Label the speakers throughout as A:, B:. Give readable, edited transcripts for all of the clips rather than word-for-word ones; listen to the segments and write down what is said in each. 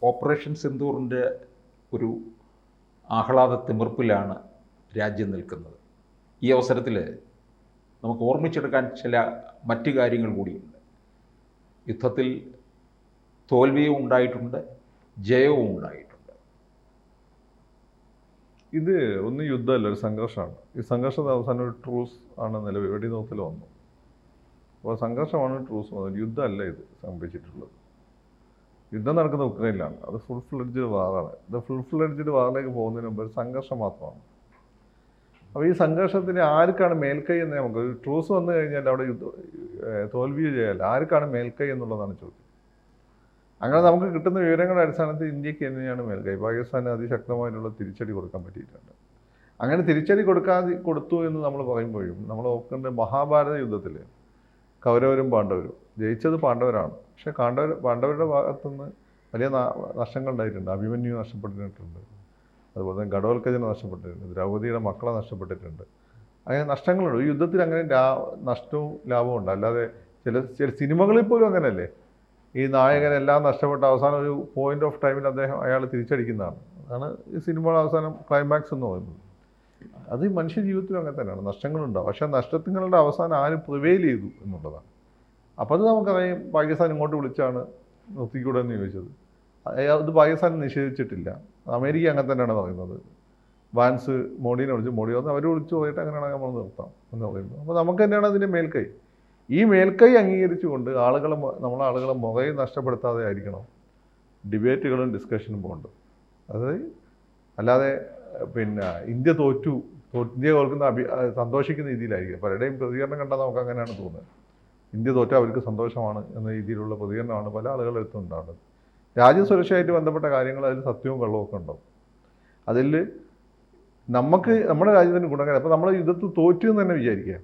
A: Operation സിന്ദൂറിൻ്റെ ഒരു ആഹ്ലാദ തിമിർപ്പിലാണ് രാജ്യം നിൽക്കുന്നത്. ഈ അവസരത്തിൽ നമുക്ക് ഓർമ്മിച്ചെടുക്കാൻ ചില മറ്റു കാര്യങ്ങൾ കൂടിയുണ്ട്. യുദ്ധത്തിൽ തോൽവിയും ഉണ്ടായിട്ടുണ്ട്, ജയവും ഉണ്ടായിട്ടുണ്ട്.
B: ഇത് ഒന്നും യുദ്ധമല്ല, ഒരു സംഘർഷമാണ്. ഈ സംഘർഷത്തെ അവസാനം ഒരു ട്രൂസ് ആണ് നിലവിൽ വെടിനിർത്തൽ വന്നു. അപ്പോൾ സംഘർഷമാണ് ട്രൂസ് വന്നത്, യുദ്ധമല്ല ഇത് സംഭവിച്ചിട്ടുള്ളത്. യുദ്ധം നടക്കുന്ന ഉക്രൈനിലാണ്, അത് ഫുൾ ഫ്ലെഡ്ജ്ഡ് വാറാണ്. ഇത് ഫുൾ ഫ്ലെഡ്ജ്ഡ് വാറിലേക്ക് പോകുന്നതിന് മുമ്പ് ഒരു സംഘർഷം മാത്രമാണ്. അപ്പോൾ ഈ സംഘർഷത്തിന് ആർക്കാണ് മേൽക്കൈ എന്ന് നമുക്ക്, ഒരു ട്രൂസ് വന്നു കഴിഞ്ഞാൽ അവിടെ തോൽവിയോ ചെയ്യല്ല, ആർക്കാണ് മേൽക്കൈ എന്നുള്ളതാണ് ചോദ്യം. അങ്ങനെ നമുക്ക് കിട്ടുന്ന വിവരങ്ങളുടെ അടിസ്ഥാനത്തിൽ ഇന്ത്യക്ക് തന്നെയാണ് മേൽക്കൈ. പാകിസ്ഥാന് അതിശക്തമായിട്ടുള്ള തിരിച്ചടി കൊടുക്കാൻ പറ്റിയിട്ടുണ്ട്. അങ്ങനെ തിരിച്ചടി കൊടുത്തു എന്ന് നമ്മൾ പറയുമ്പോഴും നമ്മൾ നോക്കേണ്ട മഹാഭാരത യുദ്ധത്തിൽ കൗരവരും പാണ്ഡവരും ജയിച്ചത് പാണ്ഡവരാണ്. പക്ഷേ പാണ്ഡവരുടെ ഭാഗത്തുനിന്ന് വലിയ നഷ്ടങ്ങൾ ഉണ്ടായിട്ടുണ്ട്. അഭിമന്യു നഷ്ടപ്പെട്ടിട്ടുണ്ട്, അതുപോലെ തന്നെ ഘടോൽക്കജന നഷ്ടപ്പെട്ടിട്ടുണ്ട്, ദ്രൗപദിയുടെ മക്കളെ നഷ്ടപ്പെട്ടിട്ടുണ്ട്. അങ്ങനെ നഷ്ടങ്ങളുണ്ട്. ഈ യുദ്ധത്തിൽ അങ്ങനെ നഷ്ടവും ലാഭവും ഉണ്ട്. അല്ലാതെ ചില സിനിമകളിൽ പോലും അങ്ങനെയല്ലേ, ഈ നായകനെല്ലാം നഷ്ടപ്പെട്ട അവസാനം ഒരു പോയിന്റ് ഓഫ് ടൈമിൽ അയാൾ തിരിച്ചടിക്കുന്നതാണ്. അതാണ് ഈ സിനിമയുടെ അവസാനം ക്ലൈമാക്സ് എന്ന് പറയുന്നത്. അത് ഈ മനുഷ്യ ജീവിതത്തിലും അങ്ങനെ തന്നെയാണ്, നഷ്ടങ്ങളുണ്ടാവും. പക്ഷേ നഷ്ടങ്ങളുടെ അവസാനം ആരും പ്രിവെയിൽ ചെയ്തു എന്നുള്ളതാണ്. അപ്പോൾ അത് നമുക്കറിയാം. പാകിസ്ഥാൻ ഇങ്ങോട്ട് വിളിച്ചാണ് നിർത്തിക്കൂടെ എന്ന് ചോദിച്ചത്. അത് പാകിസ്ഥാൻ നിഷേധിച്ചിട്ടില്ല. അമേരിക്ക അങ്ങനെ തന്നെയാണ് പറയുന്നത്. വാൻസ് മോഡിനെ വിളിച്ചു, മോഡി വന്ന് അവർ വിളിച്ചു പോയിട്ട് അങ്ങനെയാണ് നമ്മൾ നിർത്താം എന്ന് പറയുന്നത്. അപ്പോൾ നമുക്ക് തന്നെയാണ് അതിൻ്റെ മേൽക്കൈ. ഈ മേൽക്കൈ അംഗീകരിച്ചുകൊണ്ട് നമ്മളെ ആളുകളെ മുഖയെ നഷ്ടപ്പെടുത്താതെ ആയിരിക്കണം ഡിബേറ്റുകളും ഡിസ്കഷനും പോകേണ്ടത്. അതായത് അല്ലാതെ ഇന്ത്യ ഇന്ത്യ തോൽക്കുന്ന സന്തോഷിക്കുന്ന രീതിയിലായിരിക്കും. പലരുടെയും പ്രതികരണം കണ്ടാൽ നമുക്ക് അങ്ങനെയാണ് തോന്നുന്നത്. ഇന്ത്യ തോറ്റാൽ അവർക്ക് സന്തോഷമാണ് എന്ന രീതിയിലുള്ള പ്രതികരണമാണ് പല ആളുകളുടെ അടുത്തും ഉണ്ടാകുന്നത്. രാജ്യസുരക്ഷയായിട്ട് ബന്ധപ്പെട്ട കാര്യങ്ങൾ അതിൽ സത്യവും കള്ളവും ഒക്കെ ഉണ്ടാവും. അതിൽ നമ്മുടെ രാജ്യത്തിന് ഗുണകരം. അപ്പോൾ നമ്മൾ യുദ്ധത്തിൽ തോറ്റു എന്ന് തന്നെ വിചാരിക്കുക.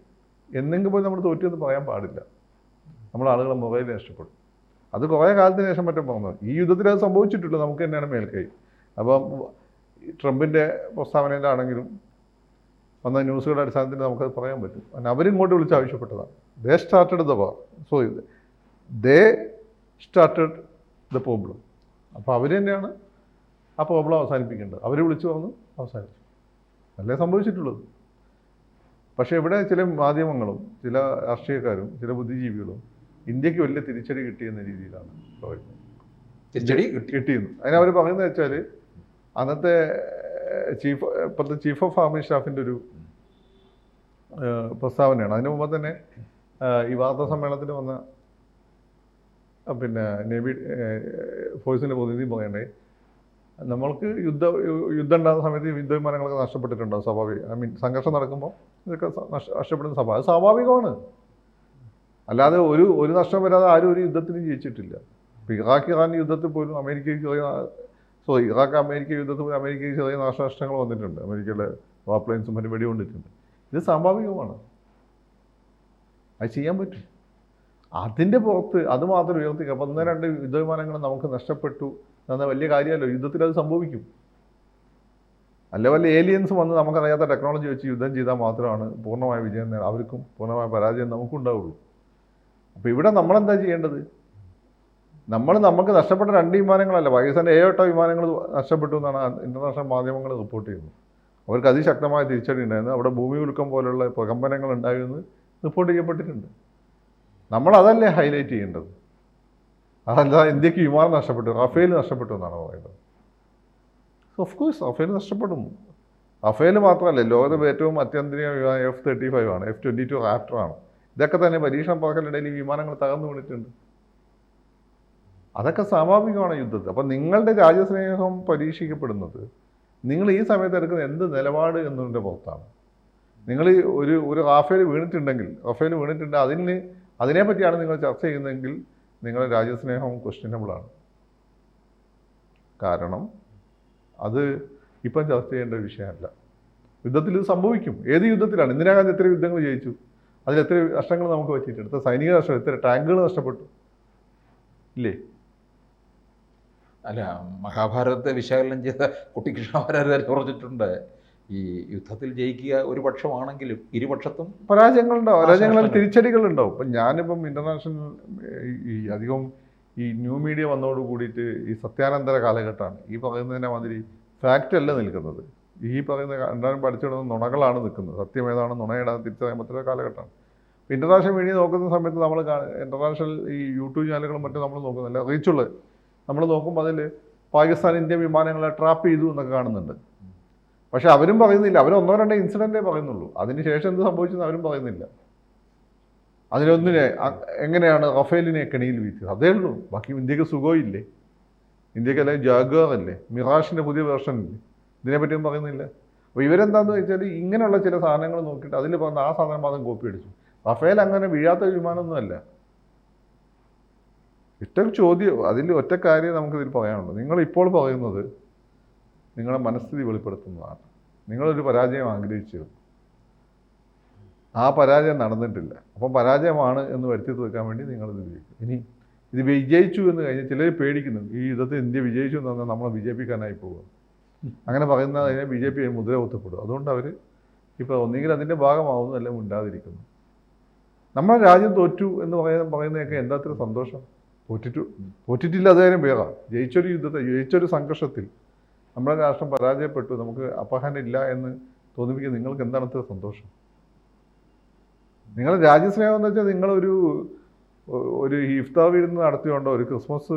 B: എന്നെങ്കിലും പോയി നമ്മൾ തോറ്റു എന്ന് പറയാൻ പാടില്ല. നമ്മൾ ആളുകളെ മൊബൈൽ നഷ്ടപ്പെടും. അത് കുറേ കാലത്തിന് ശേഷം മറ്റും പറഞ്ഞത്. ഈ യുദ്ധത്തിൽ അത് സംഭവിച്ചിട്ടില്ല, നമുക്ക് തന്നെയാണ് മേൽക്കൈ. അപ്പം ട്രംപിൻ്റെ പ്രസ്താവനയിലാണെങ്കിലും വന്ന ന്യൂസുകളുടെ അടിസ്ഥാനത്തിൽ നമുക്കത് പറയാൻ പറ്റും. അവരിങ്ങോട്ട് വിളിച്ച് ആവശ്യപ്പെട്ടതാണ്. They started the war, so they started the problem. അപ്പോൾ അവർ തന്നെയാണ് ആ പ്രോബ്ലം അവസാനിപ്പിക്കേണ്ടത്. അവർ വിളിച്ചു പറഞ്ഞു അവസാനിച്ചു. അല്ലേ സംഭവിച്ചിട്ടുള്ളത്. പക്ഷേ ഇവിടെ ചില മാധ്യമങ്ങളും ചില രാഷ്ട്രീയക്കാരും ചില ബുദ്ധിജീവികളും ഇന്ത്യക്ക് വലിയ തിരിച്ചടി കിട്ടിയെന്ന രീതിയിലാണ് പറയുന്നത്.
A: തിരിച്ചടി
B: കിട്ടിയെന്ന് അതിനവർ പറയുന്നത് വെച്ചാൽ അന്നത്തെ ഇപ്പോഴത്തെ ചീഫ് ഓഫ് ആർമി സ്റ്റാഫിൻ്റെ ഒരു പ്രസ്താവനയാണ്. അതിന് മുമ്പ് തന്നെ ഈ വാർത്താ സമ്മേളനത്തിന് വന്ന നേവി ഫോഴ്സിൻ്റെ പ്രതിനിധി പറയണ്ടേ, നമ്മൾക്ക് യുദ്ധം ഉണ്ടാകുന്ന സമയത്ത് യുദ്ധവിമാനങ്ങളൊക്കെ നഷ്ടപ്പെട്ടിട്ടുണ്ടാകും, സ്വാഭാവികം. സംഘർഷം നടക്കുമ്പോൾ ഇതൊക്കെ നഷ്ടപ്പെടുന്ന അത് സ്വാഭാവികമാണ്. അല്ലാതെ ഒരു നഷ്ടം വരാതെ ആരും ഒരു യുദ്ധത്തിനും ജയിച്ചിട്ടില്ല. ഇപ്പോൾ ഇറാൻ യുദ്ധത്തിൽ പോലും ഇറാഖ് അമേരിക്ക യുദ്ധത്തിൽ പോലും അമേരിക്കയ്ക്ക് ചെറിയ നാശനഷ്ടങ്ങൾ വന്നിട്ടുണ്ട്. അമേരിക്കയുടെ വാർപ്ലെയിൻസും മറ്റും വെടികൊണ്ടിട്ടുണ്ട്. ഇത് സ്വാഭാവികമാണ്, അത് ചെയ്യാൻ പറ്റും. അതിൻ്റെ പുറത്ത് അത് മാത്രം ഉയർത്തിക്കുക. അപ്പോൾ 1-2 യുദ്ധവിമാനങ്ങൾ നമുക്ക് നഷ്ടപ്പെട്ടു എന്ന വലിയ കാര്യമല്ലോ. യുദ്ധത്തിൽ അത് സംഭവിക്കും. വല്ല ഏലിയൻസ് വന്ന് നമുക്കറിയാത്ത ടെക്നോളജി വെച്ച് യുദ്ധം ചെയ്താൽ മാത്രമാണ് പൂർണ്ണമായ വിജയം അവർക്കും പൂർണ്ണമായ പരാജയം നമുക്കും ഉണ്ടാവുള്ളൂ. അപ്പോൾ ഇവിടെ നമ്മളെന്താ ചെയ്യേണ്ടത്? നമുക്ക് നഷ്ടപ്പെട്ട 2 വിമാനങ്ങളല്ല, പാകിസ്ഥാൻ്റെ 7-8 വിമാനങ്ങൾ നഷ്ടപ്പെട്ടു എന്നാണ് ഇൻ്റർനാഷണൽ മാധ്യമങ്ങൾ റിപ്പോർട്ട് ചെയ്യുന്നത്. അവർക്ക് അതിശക്തമായ തിരിച്ചടി ഉണ്ടായിരുന്നു. അവിടെ ഭൂമി കുലുക്കം പോലുള്ള പ്രകമ്പനങ്ങൾ ഉണ്ടായിരുന്നു റിപ്പോർട്ട് ചെയ്യപ്പെട്ടിട്ടുണ്ട്. നമ്മളതല്ലേ ഹൈലൈറ്റ് ചെയ്യേണ്ടത്. അതല്ല ഇന്ത്യക്ക് വിമാനം നഷ്ടപ്പെട്ടു, റഫേൽ നഷ്ടപ്പെട്ടു എന്നാണ് പറയുന്നത്. ഓഫ് കോഴ്സ് റഫേൽ നഷ്ടപ്പെടും. റഫേൽ മാത്രമല്ല, ലോകത്തെ ഏറ്റവും അത്യന്തിക വിമാനം F-35 ആണ്, F-22 റാപ്റ്ററാണ്. ഇതൊക്കെ തന്നെ പരീക്ഷണ പറക്കലിടയിൽ ഈ വിമാനങ്ങൾ തകർന്നു വീണിട്ടുണ്ട്. അതൊക്കെ സ്വാഭാവികമാണ് യുദ്ധത്തിൽ. അപ്പം നിങ്ങളുടെ രാജ്യസ്നേഹം പരീക്ഷിക്കപ്പെടുന്നത് നിങ്ങൾ ഈ സമയത്ത് എടുക്കുന്ന എന്ത് നിലപാട് എന്നതിൻ്റെ പുറത്താണ്. നിങ്ങൾ ഒരു റഫേൽ വീണിട്ടുണ്ടെങ്കിൽ അതിനെപ്പറ്റിയാണ് നിങ്ങൾ ചർച്ച ചെയ്യുന്നതെങ്കിൽ നിങ്ങളുടെ രാജ്യസ്നേഹം ക്വസ്റ്റ്യനബിളാണ്. കാരണം അത് ഇപ്പം ചർച്ച ചെയ്യേണ്ട വിഷയമല്ല. യുദ്ധത്തിൽ ഇത് സംഭവിക്കും. ഏത് യുദ്ധത്തിലാണ്? ഇന്ദിരാഗാന്ധി എത്ര യുദ്ധങ്ങൾ ജയിച്ചു? അതിലെത്ര നഷ്ടങ്ങൾ നമുക്ക് പറ്റിയിട്ടുണ്ട്? സൈനിക നഷ്ടം, എത്ര ടാങ്കുകൾ നഷ്ടപ്പെട്ടു ഇല്ലേ?
A: അല്ല, മഹാഭാരതത്തെ വിശകലനം ചെയ്ത കുട്ടിക്കൃഷ്ണമാരാർ പറഞ്ഞിട്ടുണ്ട്, ഈ യുദ്ധത്തിൽ ജയിക്കുക ഒരു പക്ഷമാണെങ്കിലും ഇരുപക്ഷത്തും
B: പരാജയങ്ങളുണ്ടാവും, തിരിച്ചടികളുണ്ടാവും. ഇപ്പം ഞാനിപ്പം ഇൻ്റർനാഷണൽ ഈ അധികം ഈ ന്യൂ മീഡിയ വന്നതോട് കൂടിയിട്ട് ഈ സത്യാനന്തര കാലഘട്ടമാണ്. ഈ പറയുന്നതിനെ മാതിരി ഫാക്റ്റ് അല്ല നിൽക്കുന്നത്, ഈ പറയുന്ന എല്ലാവരും പഠിച്ചിടുന്ന നുണകളാണ് നിൽക്കുന്നത്. സത്യം ഏതാണ് നുണ ഏതാണ് തിരിച്ചറിയാൻ പറ്റുന്ന കാലഘട്ടമാണ്. ഇൻ്റർനാഷണൽ മീഡിയ നോക്കുന്ന സമയത്ത് നമ്മൾ ഇൻ്റർനാഷണൽ ഈ യൂട്യൂബ് ചാനലുകളും മറ്റും നമ്മൾ നോക്കുന്നില്ല, റീച്ചുള്ളത് നമ്മൾ നോക്കുമ്പോൾ അതിൽ പാകിസ്ഥാൻ ഇന്ത്യ വിമാനങ്ങളെ ട്രാപ്പ് ചെയ്തു എന്നൊക്കെ കാണുന്നുണ്ട്. പക്ഷെ അവരും പറയുന്നില്ല, അവർ ഒന്നോ രണ്ടോ ഇൻസിഡൻറ്റേ പറയുന്നുള്ളൂ. അതിന് ശേഷം എന്ത് സംഭവിച്ചെന്ന് അവരും പറയുന്നില്ല. അതിലൊന്നിനെ എങ്ങനെയാണ് റഫേലിനെ കെണിയിൽ വീഴ്ത്തിയത്, അതേ ഉള്ളൂ. ബാക്കി ഇന്ത്യക്ക് സുഖമില്ലേ, ഇന്ത്യക്ക് അല്ലെങ്കിൽ ജാഗ്വാർ അല്ലേ, മിറാഷിൻ്റെ പുതിയ വേർഷൻ ഇല്ലേ, ഇതിനെപ്പറ്റിയും പറയുന്നില്ല. അപ്പോൾ ഇവരെന്താണെന്ന് വെച്ചാൽ ഇങ്ങനെയുള്ള ചില സാധനങ്ങൾ നോക്കിയിട്ട് അതിൽ പറഞ്ഞ ആ സാധനം മാത്രം കോപ്പി അടിച്ചു. റഫേൽ അങ്ങനെ വീഴാത്ത വിമാനമൊന്നുമല്ല. ഒറ്റ ചോദ്യം, അതിൽ ഒറ്റ കാര്യം നമുക്കിതിൽ പറയാനുള്ളൂ. നിങ്ങളിപ്പോൾ പറയുന്നത് നിങ്ങളുടെ മനസ്ഥിതി വെളിപ്പെടുത്തുന്നതാണ്. നിങ്ങളൊരു പരാജയം ആഗ്രഹിച്ചിരുന്നു, ആ പരാജയം നടന്നിട്ടില്ല. അപ്പം പരാജയമാണ് എന്ന് വരുത്തി തീർക്കാൻ വേണ്ടി നിങ്ങളിത് ഉപയോഗിക്കും. ഇനി ഇത് വിജയിച്ചു എന്ന് കഴിഞ്ഞാൽ ചിലർ പേടിക്കുന്നു, ഈ യുദ്ധത്തിൽ ഇന്ത്യ വിജയിച്ചു എന്ന് പറഞ്ഞാൽ നമ്മളെ BJP-ക്കാനായി പോകും. അങ്ങനെ പറയുന്നതിനെ BJP മുദ്ര കുത്തപ്പെടും. അതുകൊണ്ട് അവർ ഇപ്പോൾ ഒന്നുകിൽ അതിൻ്റെ ഭാഗമാവുന്നു, അല്ലെങ്കിൽ ഉണ്ടാതിരിക്കുന്നു. നമ്മുടെ രാജ്യം തോറ്റു എന്ന് പറയുന്നതൊക്കെ എന്താ അത്ര സന്തോഷം? തോറ്റിട്ടില്ല, അത് കാര്യം വേറെ. ജയിച്ചൊരു യുദ്ധത്തിൽ, ജയിച്ചൊരു സംഘർഷത്തിൽ നമ്മുടെ രാഷ്ട്രം പരാജയപ്പെട്ടു, നമുക്ക് അപഹാരമില്ല എന്ന് തോന്നിപ്പിക്കുക നിങ്ങൾക്ക് എന്താണ് അത്ര സന്തോഷം? നിങ്ങളുടെ രാജ്യസ്നേഹം എന്ന് വെച്ചാൽ നിങ്ങളൊരു ഇഫ്താർ വിരുന്ന് നടത്തിയോണ്ടോ, ഒരു ക്രിസ്മസ്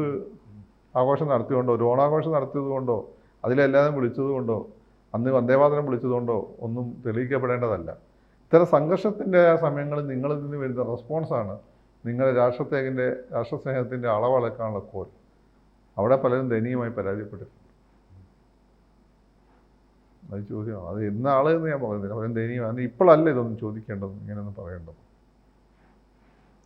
B: ആഘോഷം നടത്തിയോണ്ടോ, ഒരു ഓണാഘോഷം നടത്തിയത് കൊണ്ടോ, അതിലെല്ലാവരും വിളിച്ചത് കൊണ്ടോ, അന്ന് വന്ദേമാതരം വിളിച്ചതുകൊണ്ടോ ഒന്നും തെളിയിക്കപ്പെടേണ്ടതല്ല. ഇത്തരം സംഘർഷത്തിൻ്റെ സമയങ്ങളിൽ നിങ്ങളിൽ നിന്ന് വരുന്ന റെസ്പോൺസാണ് നിങ്ങളുടെ രാഷ്ട്രസ്നേഹത്തിൻ്റെ അളവളക്കാനുള്ള കോൽ. അവിടെ പലരും ദയനീയമായി പരാജയപ്പെട്ടിട്ടുണ്ട്. അത് ചോദ്യമാണ്. അത് എന്നാള് എന്ന് ഞാൻ പറയുന്നില്ല, പലരും ദയനീയമാണ്. ഇപ്പോഴല്ല ഇതൊന്നും ചോദിക്കേണ്ടത്, ഇങ്ങനെയൊന്നും പറയേണ്ടത്.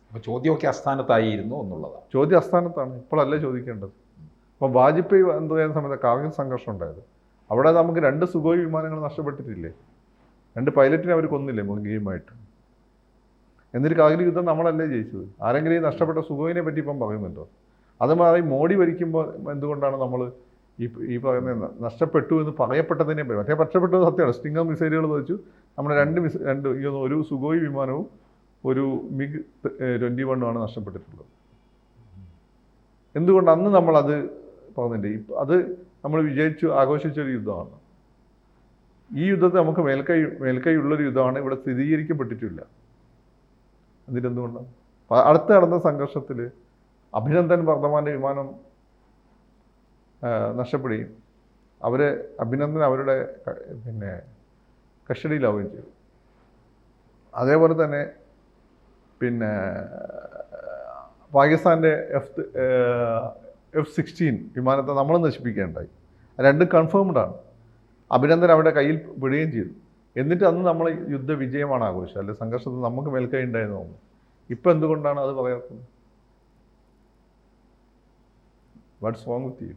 A: അപ്പോൾ ചോദ്യമൊക്കെ അസ്ഥാനത്തായിരുന്നു എന്നുള്ളതാണ്.
B: ചോദ്യം അസ്ഥാനത്താണ്, ഇപ്പോഴല്ല ചോദിക്കേണ്ടത്. അപ്പോൾ വാജ്പേയി എന്ത് ചെയ്യുന്ന സമയത്ത് കാർഗിൽ സംഘർഷം ഉണ്ടായത്, അവിടെ നമുക്ക് 2 സുഖോയ് വിമാനങ്ങൾ നഷ്ടപ്പെട്ടിട്ടില്ലേ, 2 പൈലറ്റിനെ അവർ കൊന്നില്ലേ മുൻകീയുമായിട്ട്. എന്നിട്ട് കാർഗിൽ യുദ്ധം നമ്മളല്ലേ ജയിച്ചത്? ആരെങ്കിലും ഈ നഷ്ടപ്പെട്ട സുഖോയിനെ പറ്റി ഇപ്പം പറയുന്നുണ്ടോ? അത് മാറി മോഡി ഭരിക്കുമ്പോൾ എന്തുകൊണ്ടാണ് നമ്മൾ ഈ പറയുന്ന നഷ്ടപ്പെട്ടു എന്ന് പറയപ്പെട്ടതിനെ പറ്റി? മറ്റേ നഷ്ടപ്പെട്ടത് സത്യമാണ്, സ്റ്റിംഗർ മിസൈലുകൾ വെച്ചു നമ്മുടെ ഒരു സുഖോയ് വിമാനവും ഒരു MiG-21 നഷ്ടപ്പെട്ടിട്ടുള്ളത്. എന്തുകൊണ്ട് അന്ന് നമ്മളത് പറഞ്ഞില്ലേ? അത് നമ്മൾ വിജയിച്ചു ആഘോഷിച്ചൊരു യുദ്ധമാണ്. ഈ യുദ്ധത്തെ നമുക്ക് മേൽക്കൈ ഉള്ളൊരു യുദ്ധമാണ്, ഇവിടെ സ്ഥിരീകരിക്കപ്പെട്ടിട്ടില്ല. എന്നിട്ടെന്തുകൊണ്ടാണ് അടുത്ത് നടന്ന സംഘർഷത്തിൽ അഭിനന്ദൻ വർദ്ധമാൻ്റെ വിമാനം നഷ്ടപ്പെടുകയും അഭിനന്ദൻ അവരുടെ കസ്റ്റഡിയിലാവുകയും ചെയ്തു. അതേപോലെ തന്നെ പാകിസ്ഥാൻ്റെ F-16 വിമാനത്തെ നമ്മൾ നശിപ്പിക്കുകയുണ്ടായി. 2 കൺഫേംഡാണ്. അഭിനന്ദൻ അവരുടെ കയ്യിൽ വിടുകയും ചെയ്തു. എന്നിട്ട് അന്ന് നമ്മൾ യുദ്ധ വിജയമാണ് ആഘോഷിച്ചത്, അല്ലെ സംഘർഷത്തിൽ നമുക്ക് മേൽക്കൈ ഉണ്ടായെന്ന് തോന്നുന്നു. ഇപ്പം എന്തുകൊണ്ടാണ് അത് പറയാത്തത്? What's wrong with you?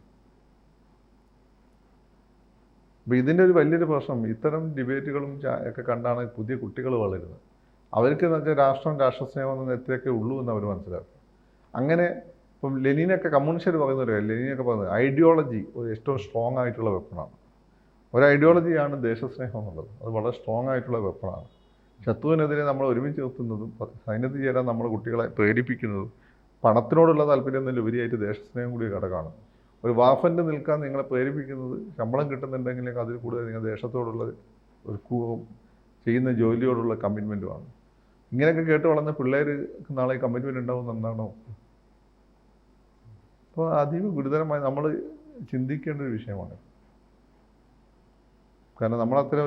B: അപ്പോൾ ഇതിൻ്റെ ഒരു വലിയൊരു പ്രശ്നം, ഇത്തരം ഡിബേറ്റുകളും ഒക്കെ കണ്ടാണ് പുതിയ കുട്ടികൾ വളരുന്നത്. അവർക്ക് എന്ന് വെച്ചാൽ രാഷ്ട്രസ്നേഹം എന്ന എത്രയൊക്കെ ഉള്ളൂ എന്ന് അവർ മനസ്സിലാക്കും. അങ്ങനെ ഇപ്പം ലെനിനൊക്കെ കമ്മ്യൂണിസ്റ്റ് പറയുന്നവരോ, ലെനിനൊക്കെ പറയുന്നത് ഐഡിയോളജി ഒരു ഏറ്റവും സ്ട്രോങ് ആയിട്ടുള്ള വെപ്പണാണ്. ഒരു ഐഡിയോളജിയാണ് ദേശസ്നേഹം എന്നുള്ളത്. അത് വളരെ സ്ട്രോങ് ആയിട്ടുള്ള വെപ്പണാണ്. ശത്രുവിനെതിരെ നമ്മൾ ഒരുമിച്ച് നിർത്തുന്നതും സൈന്യത്തിൽ ചേരാൻ നമ്മൾ കുട്ടികളെ പ്രേരിപ്പിക്കുന്നതും പണത്തിനോടുള്ള താല്പര്യം ഉപരിയായിട്ട് ദേശസ്നേഹം കൂടി ഘടകമാണ്. ഒരു വാഫൻ്റ് നിൽക്കാൻ നിങ്ങളെ പ്രേരിപ്പിക്കുന്നത് ശമ്പളം കിട്ടുന്നുണ്ടെങ്കിലേക്ക് അതിൽ കൂടുതൽ നിങ്ങൾ ദേശത്തോടുള്ള ഒരു കൂറും ചെയ്യുന്ന ജോലിയോടുള്ള കമ്മിറ്റ്മെൻറ്റുമാണ്. ഇങ്ങനെയൊക്കെ കേട്ട് വളർന്ന പിള്ളേർക്ക് നാളെ കമ്മിറ്റ്മെൻറ്റ് ഉണ്ടാവുമെന്ന് എന്താണോ? അപ്പോൾ അതീവ ഗുരുതരമായി നമ്മൾ ചിന്തിക്കേണ്ട ഒരു വിഷയമാണ്. കാരണം നമ്മളത്രയും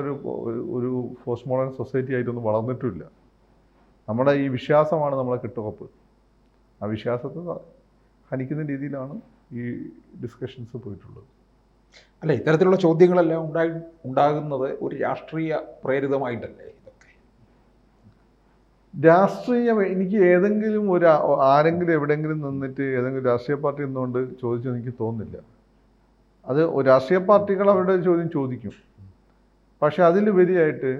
B: ഒരു പോസ്റ്റ് മോഡേൺ സൊസൈറ്റി ആയിട്ടൊന്നും വളർന്നിട്ടുമില്ല. നമ്മുടെ ഈ വിശ്വാസമാണ് നമ്മളെ കിട്ടുറപ്പ്. ആ വിശ്വാസത്തെ ഹനിക്കുന്ന രീതിയിലാണ് ഈ ഡിസ്കഷൻസ് പോയിട്ടുള്ളത്.
A: അല്ല, ഇത്തരത്തിലുള്ള ചോദ്യങ്ങളെല്ലാം ഉണ്ടാകുന്നത് ഒരു രാഷ്ട്രീയ പ്രേരിതമായിട്ടല്ലേ? ഇതൊക്കെ
B: എനിക്ക് ഏതെങ്കിലും ആരെങ്കിലും എവിടെയെങ്കിലും നിന്നിട്ട് ഏതെങ്കിലും രാഷ്ട്രീയ പാർട്ടി നിന്നുകൊണ്ട് ചോദിച്ചെന്ന് എനിക്ക് തോന്നുന്നില്ല. അത് രാഷ്ട്രീയ പാർട്ടികൾ അവരുടെ ചോദ്യം ചോദിക്കും. പക്ഷെ അതിലുപരിയായിട്ട്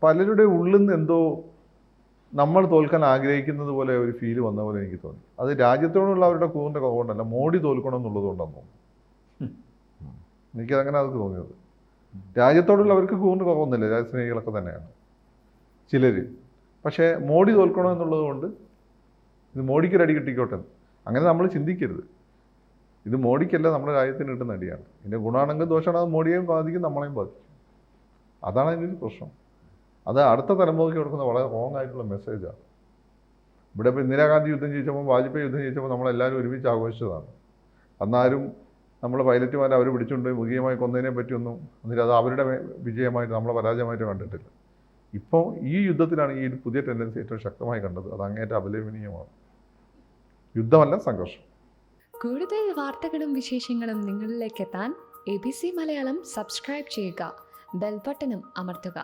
B: പലരുടെ ഉള്ളിൽ നിന്ന് എന്തോ നമ്മൾ തോൽക്കാൻ ആഗ്രഹിക്കുന്നത് പോലെ ഒരു ഫീല് വന്ന പോലെ എനിക്ക് തോന്നി. അത് രാജ്യത്തോടുള്ള അവരുടെ കൂറിൻ്റെ കുറവുകൊണ്ടല്ല, മോഡി തോൽക്കണം എന്നുള്ളത് കൊണ്ടാണ് തോന്നുന്നു. എനിക്കതങ്ങനെ അത് തോന്നിയത്. രാജ്യത്തോടുള്ള അവർക്ക് കൂറിന് കുറവൊന്നുമില്ല, രാജ്യസ്നേഹികളൊക്കെ തന്നെയാണ് ചിലർ. പക്ഷേ മോഡി തോൽക്കണം എന്നുള്ളത് കൊണ്ട് ഇത് മോഡിക്കൊരു അടി കിട്ടിക്കോട്ടെ. അങ്ങനെ നമ്മൾ ചിന്തിക്കരുത്. ഇത് മോഡിക്കല്ല നമ്മുടെ രാജ്യത്തിന് കിട്ടുന്ന അടിയാണ്. ഇതിൻ്റെ ഗുണമാണെങ്കിൽ ദോഷമാണ്, അത് മോഡിയെയും ബാധിക്കും നമ്മളെയും ബാധിക്കും. അതാണ് അതിൻ്റെ ഒരു പ്രശ്നം. അത് അടുത്ത തലമുറയ്ക്ക് കൊടുക്കുന്ന വളരെ റോങ് ആയിട്ടുള്ള മെസ്സേജാണ്. ഇവിടെ ഇപ്പോൾ ഇന്ദിരാഗാന്ധി യുദ്ധം ചെയ്യിച്ചപ്പോൾ വാജ്പേയി യുദ്ധം ചെയ്യിച്ചപ്പോൾ നമ്മളെല്ലാവരും ഒരുമിച്ച് ആഘോഷിച്ചതാണ്. അന്നാരും നമ്മൾ പൈലറ്റുമാരെ അവർ പിടിച്ചുകൊണ്ട് മൃഗീയമായി കൊന്നതിനെ പറ്റിയൊന്നും എന്നിട്ട് അത് അവരുടെ വിജയമായിട്ട് നമ്മളെ പരാജയമായിട്ട് കണ്ടിട്ടില്ല. ഇപ്പോൾ ഈ യുദ്ധത്തിലാണ് ഈ ഒരു പുതിയ ടെൻഡൻസി ഏറ്റവും ശക്തമായി കണ്ടത്. അത് അങ്ങേറ്റം അപലപനീയമാണ്. യുദ്ധമല്ല, സംഘർഷം.
C: കൂടുതൽ വാർത്തകളും വിശേഷങ്ങളും നിങ്ങളിലേക്ക് എത്താൻ ABC മലയാളം സബ്സ്ക്രൈബ് ചെയ്യുക, ബെൽ ബട്ടണും അമർത്തുക.